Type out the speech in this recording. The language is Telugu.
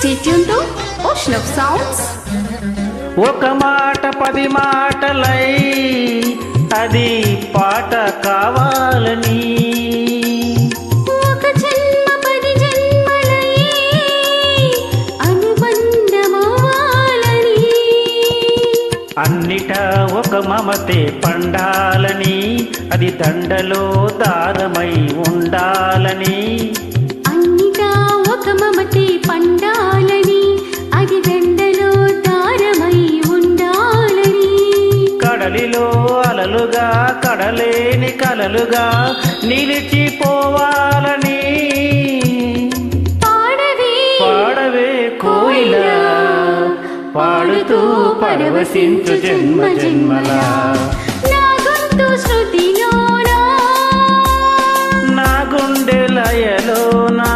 Stay tuned to Ocean of Sounds. ఒక మాట 10 మాటలై అది పాట కావాలని, ఒక జన్మ 10 జన్మలై అనుబంధమవ్వాలని, అన్నిటా ఒక మమతే పండాలని, అది దండలో దారమై ఉండాలని, అన్నిటా ఒక మమతే పండాలని, అది దండలో దారమై ఉండాలని, కడలిలో అలలుగా కడలేని కలలుగా నిలిచిపోవాలని. పాడవే కోయిలా, పాడుతూ పరవశించు జన్మ జన్మలా. నా గొంతు శృతిలోనా, నా గుండె లయలోనా.